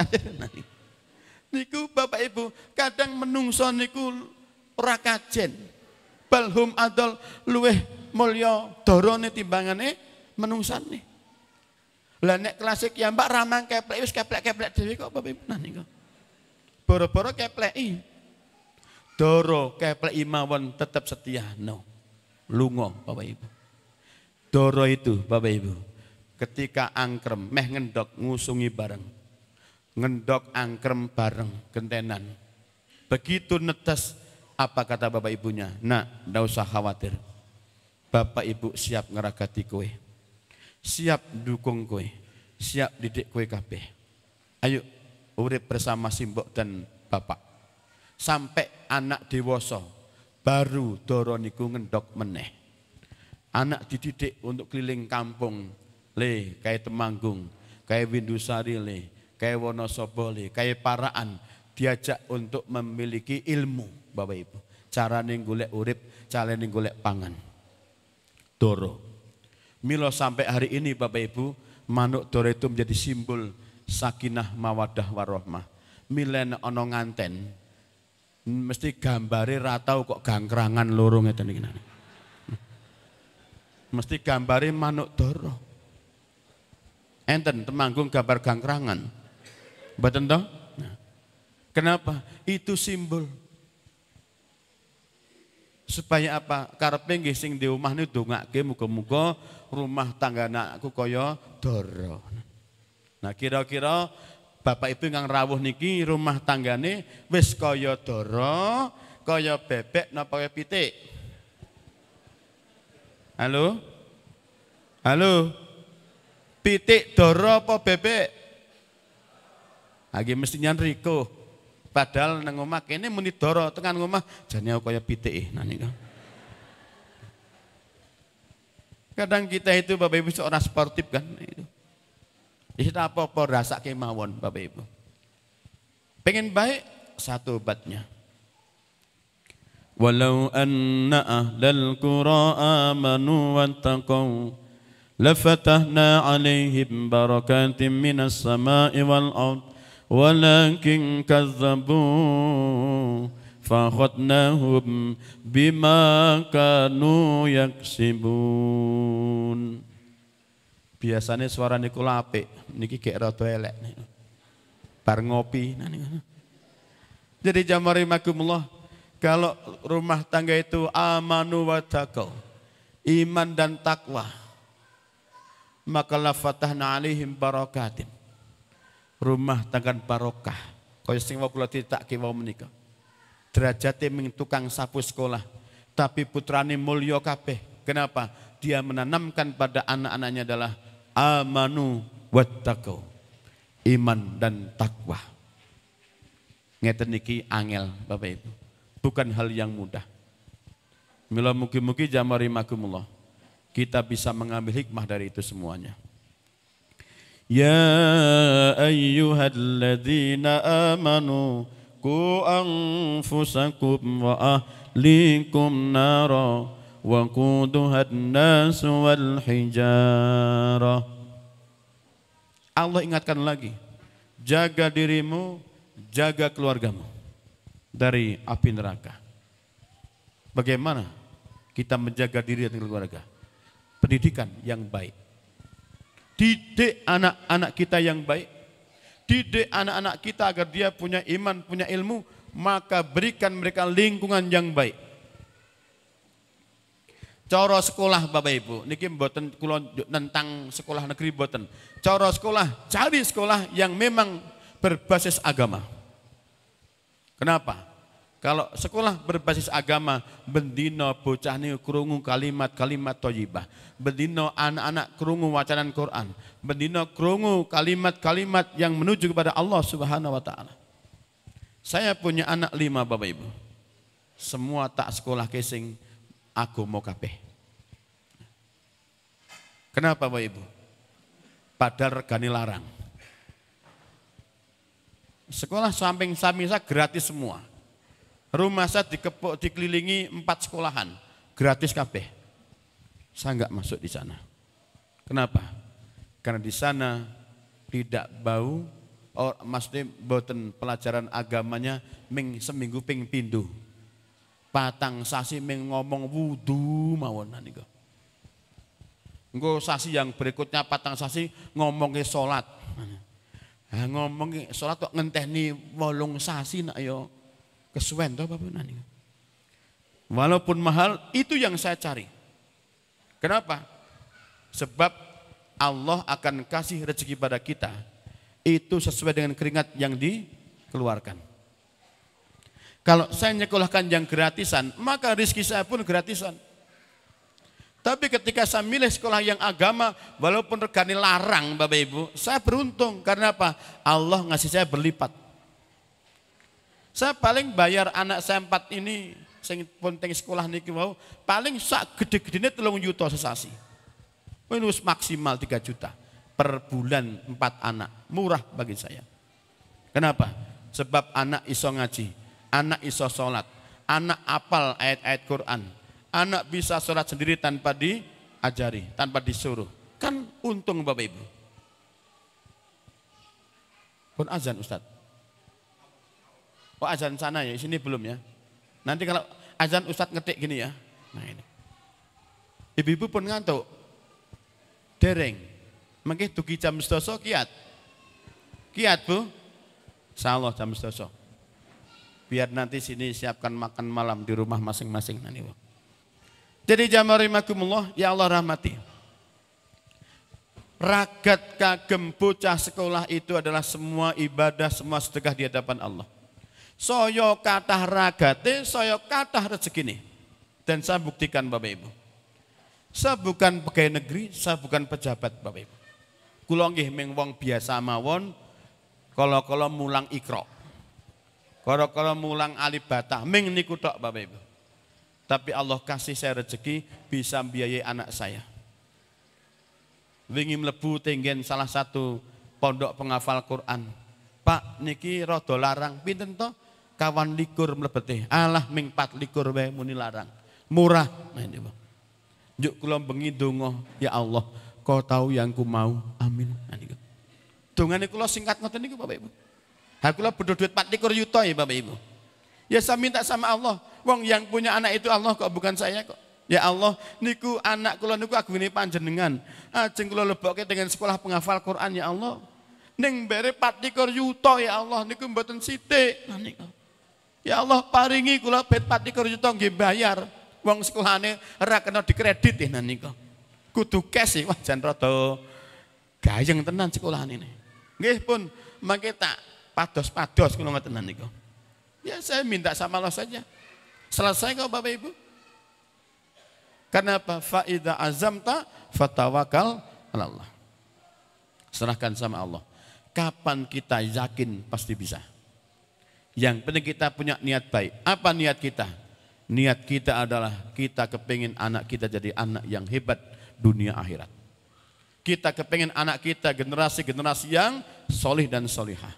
niku Bapak Ibu, kadang menungso niku ora kajen. Balhum adol luweh mulya darane timbangane menungsane. Lah nek klasik ya Mbak ramang keplek wis keplek-keplek dhewe kok Bapak Ibu. Nah niku. Boro-boro kepleki. Doro kepleki mawon tetap setia. No. Lunga Bapak Ibu. Doro itu Bapak Ibu. Ketika angkrem meh ngendok ngusungi bareng. Ngendok angkrem bareng gentenan. Begitu netes apa kata Bapak Ibunya? Nak, ndak usah khawatir. Bapak Ibu siap ngeragati kowe. Siap dukung kowe. Siap didik kowe kabeh. Ayo urip bersama simbok dan bapak. Sampai anak dewasa baru doro niku ngendok meneh. Anak dididik untuk keliling kampung le kayak Temanggung, kayak Windusari le, kayak Wonosobo le, kayak Paraan, diajak untuk memiliki ilmu Bapak Ibu. Carane golek urip, carane golek pangan. Doro. Milo sampai hari ini Bapak Ibu, manuk doro itu menjadi simbol sakinah mawadah warahmah. Milen ana nganten mesti gambare ra tau kok gangkrangan loro ngeten iki. Mesti gambare manuk doro. Enten Temanggung gambar gangkrangan. Mboten to? Nah. Kenapa? Itu simbol. Supaya apa? Karepe nggih sing di omah niku ndongake muga-muga rumah tangga anakku kaya doro. Nah kira-kira Bapak Ibu yang rawuh niki rumah tanggane wis kaya doro, kaya bebek napa kaya pitik? Halo? Halo? Pitik doro apa bebek? Lagi mestinya Riko. Padahal nang omah kene muni doro, tekan omah jane kaya pitik. Nah niku. Kadang kita itu Bapak Ibu seorang sportif kan itu. Kita apa-apa rasa kemauan Bapak Ibu. Pengen baik satu obatnya. Walau anna ahlal qura amanu wattaqau lafatahna alaihim barakatim minas sama'i wal ard walakin kazzabu fakhadnahum bima kanu yaksibun. Biasanya suara niku apik, niki gek rada elek. Bar ngopi. Jadi jamaah rahimakumullah, kalau rumah tangga itu amanu wa taqau, iman dan takwa, maka la fatahna alaihim barakatin. Rumah tangga barokah. Kaya sing kula ditake wau menika. Derajate ming tukang sapu sekolah, tapi putrane mulya kabeh. Kenapa? Dia menanamkan pada anak-anaknya adalah amanu wattaqau, iman dan takwa. Ngeten niki angel Bapak Ibu, bukan hal yang mudah. Mila mugi-mugi jamaah rahimakumullah, kita bisa mengambil hikmah dari itu semuanya. Ya ayyuhalladzina amanu qu anfusakum wa ahlikum nara wa quduhan nas wal hijarah. Allah ingatkan lagi, jaga dirimu, jaga keluargamu dari api neraka. Bagaimana kita menjaga diri dan keluarga? Pendidikan yang baik. Didik anak-anak kita yang baik. Didik anak-anak kita agar dia punya iman, punya ilmu, maka berikan mereka lingkungan yang baik. Cara sekolah Bapak Ibu, niki mboten kula tentang sekolah negeri mboten. Cara sekolah, cari sekolah yang memang berbasis agama. Kenapa? Kalau sekolah berbasis agama, bendino bocah niku krungu kalimat-kalimat thayyibah. Bendino anak-anak krungu wacanan Quran. Bendino krungu kalimat-kalimat yang menuju kepada Allah Subhanahu wa taala. Saya punya anak 5 Bapak Ibu. Semua tak sekolah kesing aku mau kabeh. Kenapa Bapak Ibu? Padahal regane larang. Sekolah samping-samping saya gratis semua. Rumah saya dikelilingi 4 sekolahan, gratis kabeh. Saya enggak masuk di sana. Kenapa? Karena di sana tidak bau, maksudnya boten pelajaran agamanya seminggu ping pindu. Patang sasi ngomong wudu mawon niku. Engko sasi yang berikutnya patang sasi ngomongke salat. Ha ngomongke salat kok ngenteni 8 sasi nak yo kesuwen to Bapak niku. Walaupun mahal itu yang saya cari. Kenapa? Sebab Allah akan kasih rezeki pada kita itu sesuai dengan keringat yang dikeluarkan. Kalau saya nyekolahkan yang gratisan, maka rezeki saya pun gratisan. Tapi ketika saya milih sekolah yang agama, walaupun regane larang Bapak Ibu, saya beruntung. Karena apa? Allah ngasih saya berlipat. Saya paling bayar anak saya 4 ini, sing penting sekolah niki wau, paling sak gede-gedene 3 juta sesasi. Wis maksimal 3 juta per bulan 4 anak, murah bagi saya. Kenapa? Sebab anak iso ngaji, anak iso sholat, anak apal ayat-ayat Quran, anak bisa sholat sendiri tanpa diajari, tanpa disuruh. Kan untung Bapak Ibu. Pun azan Ustaz. Oh azan sana ya, sini belum ya. Nanti kalau azan Ustaz ngetik gini ya. Nah ini. Ibu-ibu pun ngantuk. Dereng. Mengke dugi jam 12 kiat. Kiat Bu. Insyaallah jam 12. Biar nanti sini siapkan makan malam di rumah masing-masing nanti Bu. Jadi jamaah rahimakumullah, ya Allah rahmati. Ragat kagem bocah sekolah itu adalah semua ibadah, semua sedekah di hadapan Allah. Saya kathah ragate, saya kathah rezekine. Dan saya buktikan Bapak Ibu. Saya bukan pegawai negeri, saya bukan pejabat Bapak Ibu. Kula nggih mung wong biasa mawon, kala-kala mulang Iqra. Kala-kala mulang Alif Bata, ming niku tok Bapak Ibu. Tapi Allah kasih saya rezeki bisa biayai anak saya. wingi mlebu tenggen salah satu pondok penghafal Quran. Pak niki rada larang, pinten to? Kawan likur mlebete. Alah ming 4 likur wae muni larang. Murah. Nah ini Pak. Njuk kula bengi donga, ya Allah, Kau tahu yang ku mau. Amin. Nah niku. Dongane kula singkat ngoten niku Bapak Ibu. Ha kula bodho duit 24 juta ya Bapak Ibu. Ya saya minta sama Allah. Wong yang punya anak itu Allah kok, bukan saya kok. Ya Allah, niku anak kula niku agungane panjenengan. Ajeng kula lebokke dengan sekolah penghafal Quran ya Allah. Ning bare 24 juta ya Allah niku mboten sithik. Nah niku. Ya Allah paringi kula bet 24 juta nggih bayar. Wong sekolahane ora kena dikredit nah niku. Kudu cash wah jan rada gayeng tenan sekolahan ini. Nggih pun mangke tak pados-pados kula ngoten niku. Ya saya minta sama Allah saja. Selesai kok Bapak Ibu. Karena apa? Fa idza azamta fatawakal 'ala Allah. Serahkan sama Allah. Kapan kita yakin pasti bisa. Yang penting kita punya niat baik. Apa niat kita? Niat kita adalah kita kepingin anak kita jadi anak yang hebat dunia akhirat. Kita kepingin anak kita generasi-generasi yang solih dan solihah.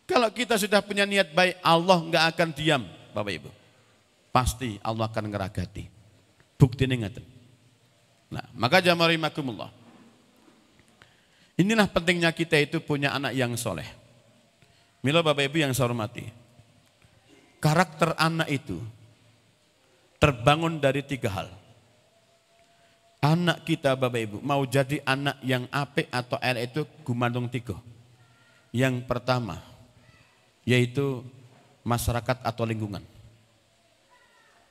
Kalau kita sudah punya niat baik, Allah nggak akan diam, Bapak Ibu. Pasti Allah akan ngeragati. Bukti ini ngaten. Nah, maka jamaah rahimakumullah. Inilah pentingnya kita itu punya anak yang soleh. Mila Bapak Ibu yang saya hormati. Karakter anak itu terbangun dari 3 hal. Anak kita Bapak Ibu mau jadi anak yang apik atau elek itu gumandung 3. Yang pertama yaitu masyarakat atau lingkungan.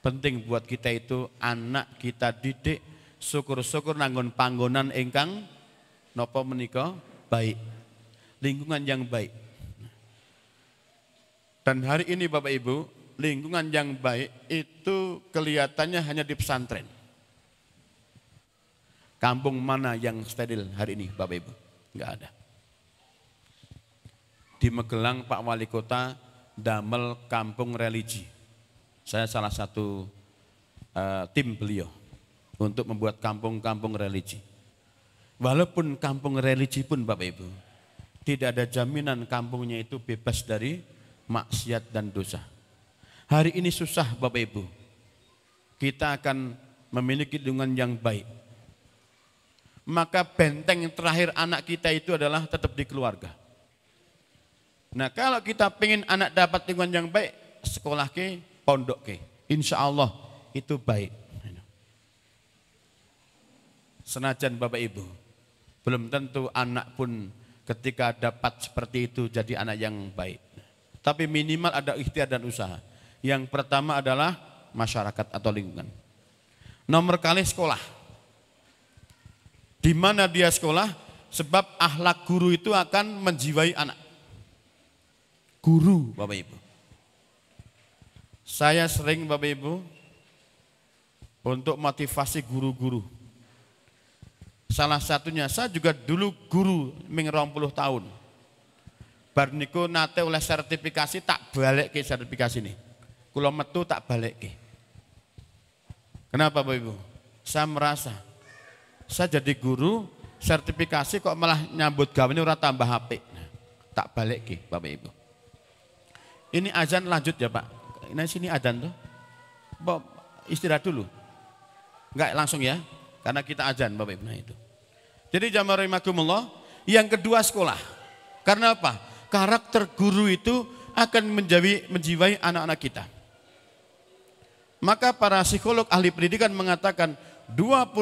Penting buat kita itu anak kita didik syukur-syukur nanggon panggonan ingkang napa menika baik. Lingkungan yang baik. Dan hari ini Bapak Ibu, lingkungan yang baik itu kelihatannya hanya di pesantren. Kampung mana yang steril hari ini Bapak Ibu? Enggak ada. Di Magelang Pak Wali Kota damel kampung religi. Saya salah satu tim beliau untuk membuat kampung-kampung religi. Walaupun kampung religi pun Bapak Ibu, tidak ada jaminan kampungnya itu bebas dari maksiat dan dosa. Hari ini susah Bapak Ibu. Kita akan memiliki lingkungan yang baik. Maka benteng terakhir anak kita itu adalah tetap di keluarga. Nah kalau kita pengen anak dapat lingkungan yang baik, sekolah ke, pondok ke, insya Allah itu baik. Senajan Bapak Ibu, belum tentu anak pun ketika dapat seperti itu jadi anak yang baik. Tapi minimal ada ikhtiar dan usaha. Yang pertama adalah masyarakat atau lingkungan. Nomor kali sekolah. Di mana dia sekolah? Sebab akhlak guru itu akan menjiwai anak. Guru Bapak Ibu. Saya sering Bapak Ibu untuk motivasi guru-guru. Salah satunya saya juga dulu guru ming 20 tahun. Bar niku nate oleh sertifikasi tak balik ke sertifikasi ini. Kula metu tak balik ke. Kenapa Bapak Ibu? Saya merasa saya jadi guru sertifikasi kok malah nyambut gawe ini ora tambah HP. Tak balik ke Bapak Ibu. Ini azan lanjut ya Pak. Ini sini azan tuh. Istirahat dulu. Enggak langsung ya. Karena kita azan Bapak Ibu. Nah itu. Jadi jamaah rahimakumullah, yang kedua sekolah. Karena apa? Karakter guru itu akan menjiwai anak-anak kita. Maka para psikolog ahli pendidikan mengatakan 20%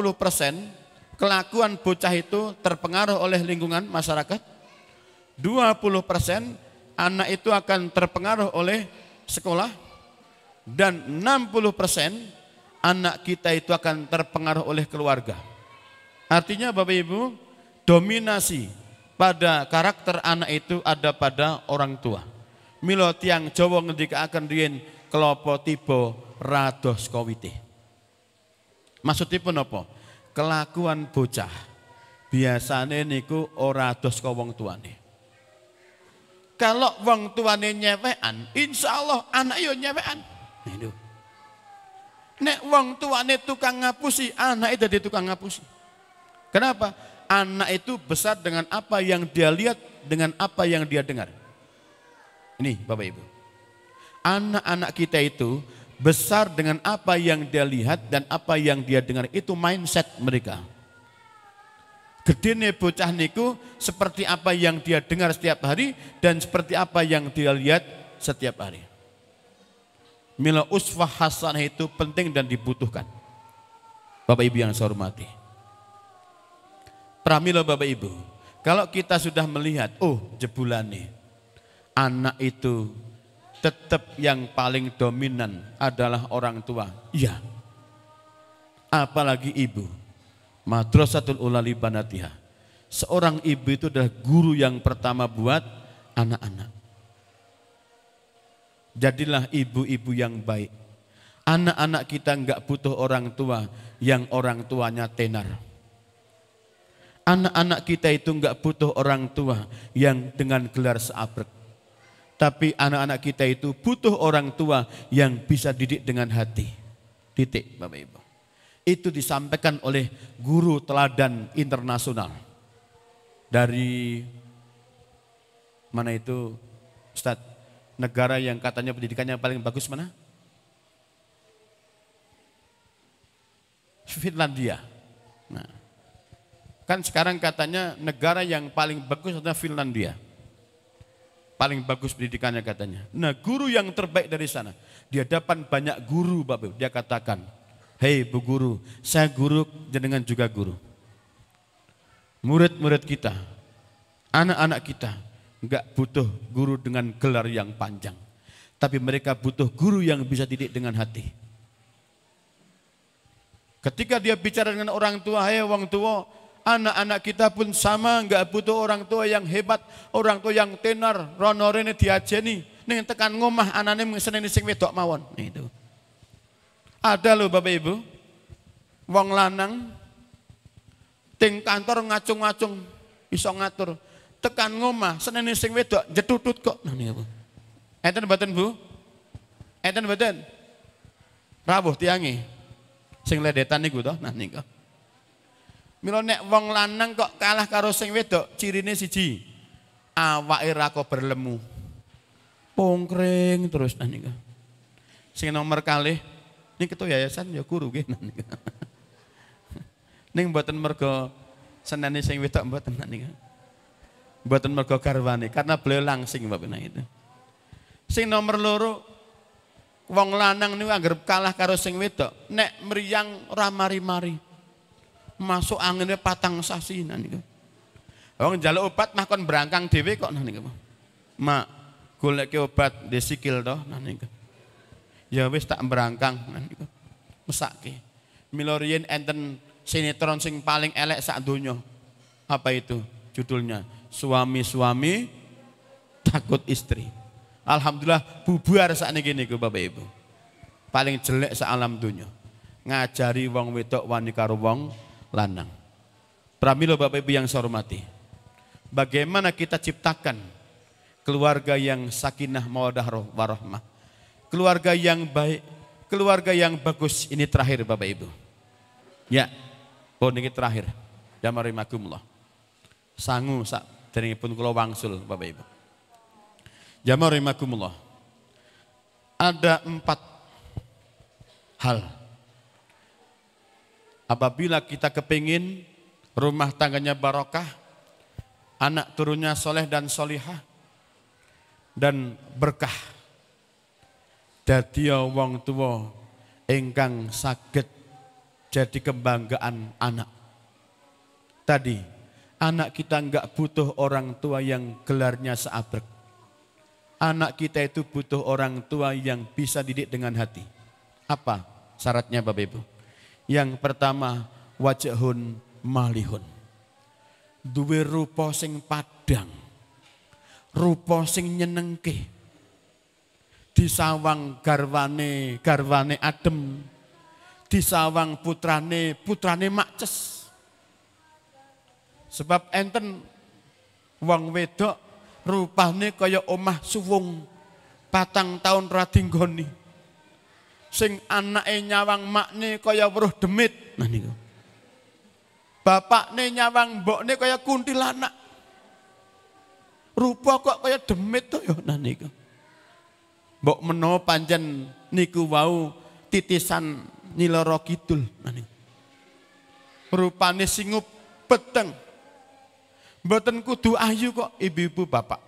kelakuan bocah itu terpengaruh oleh lingkungan masyarakat. 20% anak itu akan terpengaruh oleh sekolah. Dan 60% anak kita itu akan terpengaruh oleh keluarga. Artinya Bapak Ibu, dominasi pada karakter anak itu ada pada orang tua. Milo tiang Jawa ngendika akan riyen kelopo tiba rados kowite. Maksudipun apa? Kelakuan bocah biasane niku ora dos ka wong tuane. Kalau wong tuane nyewekan, insya Allah anak yo nyewekan. Nek wong tuane tukang ngapusi, anak itu dadi tukang ngapusi. Kenapa? Anak itu besar dengan apa yang dia lihat, dengan apa yang dia dengar. Ini Bapak Ibu. Anak-anak kita itu besar dengan apa yang dia lihat dan apa yang dia dengar. Itu mindset mereka. Gedene bocah niku seperti apa yang dia dengar setiap hari dan seperti apa yang dia lihat setiap hari. Mila uswah hasanah itu penting dan dibutuhkan. Bapak Ibu yang saya hormati. Pramila Bapak Ibu, kalau kita sudah melihat, oh jebulane, anak itu tetap yang paling dominan adalah orang tua. Iya. Apalagi ibu. Madrasatul Ulali Banatiha. Seorang ibu itu adalah guru yang pertama buat anak-anak. Jadilah ibu-ibu yang baik. Anak-anak kita enggak butuh orang tua yang orang tuanya tenar. Anak-anak kita itu enggak butuh orang tua yang dengan gelar seabrek. Tapi anak-anak kita itu butuh orang tua yang bisa didik dengan hati. Titik Bapak Ibu. Itu disampaikan oleh guru teladan internasional. Dari mana itu Ustadz? Negara yang katanya pendidikannya paling bagus mana? Finlandia. Nah, kan sekarang katanya negara yang paling bagus adalah Finlandia. Paling bagus pendidikannya katanya. Nah, guru yang terbaik dari sana. Di hadapan banyak guru Bapak, dia katakan, "Hei Bu Guru, saya guru, jenengan juga guru. Murid-murid kita, anak-anak kita enggak butuh guru dengan gelar yang panjang, tapi mereka butuh guru yang bisa didik dengan hati." Ketika dia bicara dengan orang tua, "Hei wong tua, anak-anak kita pun sama, enggak butuh orang tua yang hebat, orang tua yang tenar, rono rene diajeni, ning tekan ngomah anane seneni sing wedok mawon." Itu. Ada loh Bapak Ibu, wong lanang ting kantor ngacung-ngacung iso ngatur, tekan ngomah seneni sing wedok jetutut kok. Nah niku. Enten mboten Bu? Enten mboten? Rawuh tiange sing ledetan niku to. Nah niku. Mila nek wong lanang kok kalah karo sing wedok, cirine siji. Awake ra kok berlemu. Pongkring terus nah niku. Sing nomor kalih ning ketua yayasan ya guru nggih nah niku. Ning mboten mergo senene sing wedok mboten nah niku. Mboten mergo garwane karena beliau langsing Bapak nah itu. Sing nomor loro wong lanang niku anggere kalah karo sing wedok, nek mriyang ora mari-mari. Masuk anginnya patang sasi nah niku. Wong njaluk obat mah kon brangkang dhewe kok nah niku. Mak, goleke obat di sikil to nah niku. Ya wis tak brangkang nah niku. Mesake. Mila riyen enten sinetron sing paling elek sak donya. Apa itu? Judulnya Suami-suami takut istri. Alhamdulillah bubar sakniki niku Bapak Ibu. Paling jelek sak alam donya. Ngajari wong wedok wani karo wong lanang. Pramila Bapak Ibu yang saya hormati. Bagaimana kita ciptakan keluarga yang sakinah mawaddah warahmah. Keluarga yang baik, keluarga yang bagus. Ini terakhir Bapak Ibu. Ya. Oh niki terakhir. Jamarimakumullah. Sangu sak derengipun kula wangsul Bapak Ibu. Jamarimakumullah. Ada 4 hal. Apabila kita kepingin rumah tangganya barokah, anak turunnya soleh dan solihah, dan berkah, dadi wong tua ingkang saged jadi kebanggaan anak. Tadi, anak kita enggak butuh orang tua yang gelarnya seabrek. Anak kita itu butuh orang tua yang bisa didik dengan hati. Apa syaratnya Bapak Ibu? Yang pertama, wajhun malihun. Duwe rupa sing padang. Rupa sing nyenengke. Disawang garwane adem. Disawang putrane makces. Sebab enten wong wedok rupane kaya omah suwung 4 tahun ra dinggoni. Sing anake nyawang makne kaya weruh demit. Nah niku. Bapakne nyawang mbokne kaya kuntilanak. Rupa kok kaya demit to ya niku. Mbok menawa pancen niku wau titisan Nyi Loro Kidul niku. Rupane singup peteng. Mboten kudu ayu kok ibu-ibu bapak.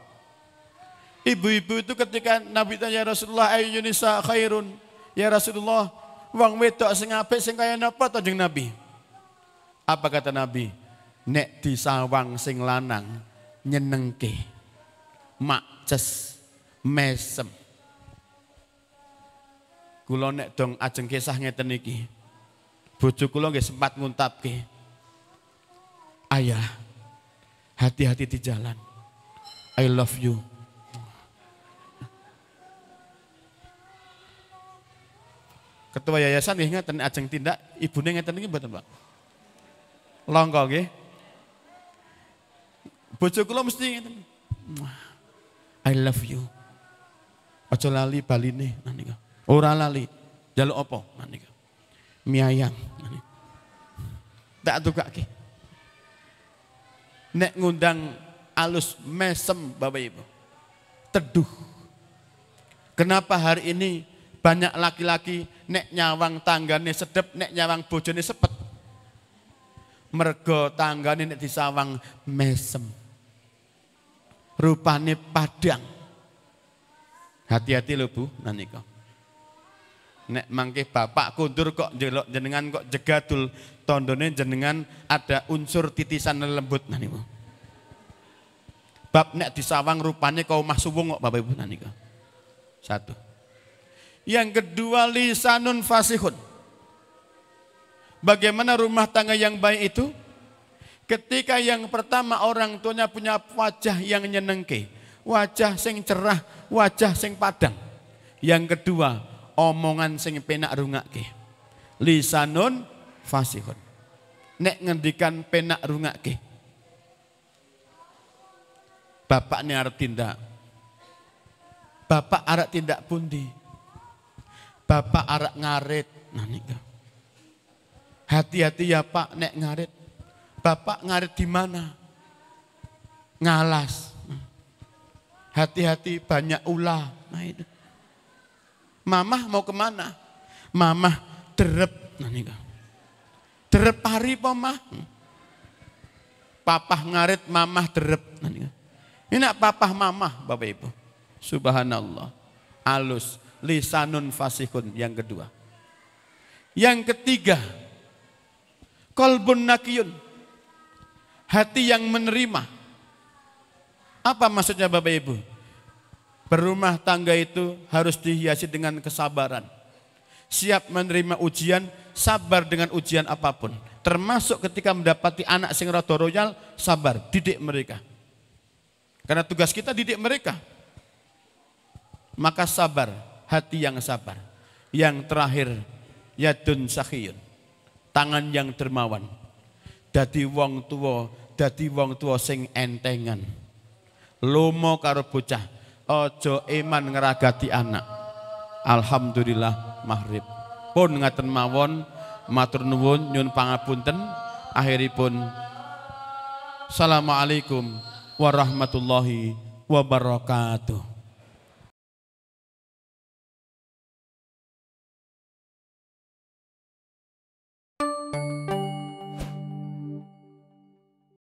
Ibu-ibu itu ketika Nabi tanya Rasulullah ayyun nisa khairun. Ya Rasulullah, wong wedok sing apik sing kaya napa to Kanjeng Nabi? Apa kata Nabi? Nek disawang sing lanang nyenengke. Makces mesem. Kula nek dong ajeng kisah ngeten iki. Bojo kula nggih sempat nguntapke. Ayah, hati-hati di jalan. I love you. Ketua yayasan nggih ngeten ajeng tindak ibune ngeten iki mboten, Pak. Longgo nggih. Bojo kula mesti ngeten. I love you. Aja lali baline niku. Ora lali. Njaluk apa niku? Mie ayam. Tak tukake. Nek ngundang alus mesem Bapak Ibu. Teduh. Kenapa hari ini banyak laki-laki nek nyawang tanggane sedep, nek nyawang bojone sepet. Mergo tanggane nek disawang mesem. Rupane padang. Hati-hati lho Bu, nanika. Nek mangke bapak kundur kok njelok jenengan kok jegadul tondone jenengan ada unsur titisan lembut niku. Bab nek disawang rupane kau omah suwung kok Bapak Ibu niku. Satu. Yang kedua lisanun fasihun. Bagaimana rumah tangga yang baik itu? Ketika yang pertama orang tuanya punya wajah yang nyenengke, wajah sing cerah, wajah sing padang. Yang kedua, omongan sing penak rungake. Lisanun fasihun. Nek ngendikan penak rungake. Bapak ini arep tindak. Bapak arep tindak pundi. Bapak arep ngarit. Nah niku. Hati-hati ya Pak nek ngarit. Bapak ngarit di mana? Ngalas. Hati-hati banyak ulah. Nah itu. Mamah mau kemana? Mamah derep. Nah niku. Derep hari apa mah? Papah ngarit, mamah derep. Nah niku. Ini papah mamah Bapak Ibu. Subhanallah. Alus. Lisanun fasihun yang kedua. Yang ketiga. Qalbun nakiyun. Hati yang menerima. Apa maksudnya Bapak Ibu? Berumah tangga itu harus dihiasi dengan kesabaran. Siap menerima ujian, sabar dengan ujian apapun. Termasuk ketika mendapati anak sing rada royal, sabar, didik mereka. Karena tugas kita didik mereka. Maka sabar, hati yang sabar. Yang terakhir, yadun sakhiyun. Tangan yang dermawan. Dadi wong tua sing entengan. Lomo karo bocah, ojo eman ngeragati anak. Alhamdulillah maghrib. Pun ngaten mawon, matur nuwun nyun pangapunten. Akhiripun assalamualaikum warahmatullahi wabarakatuh.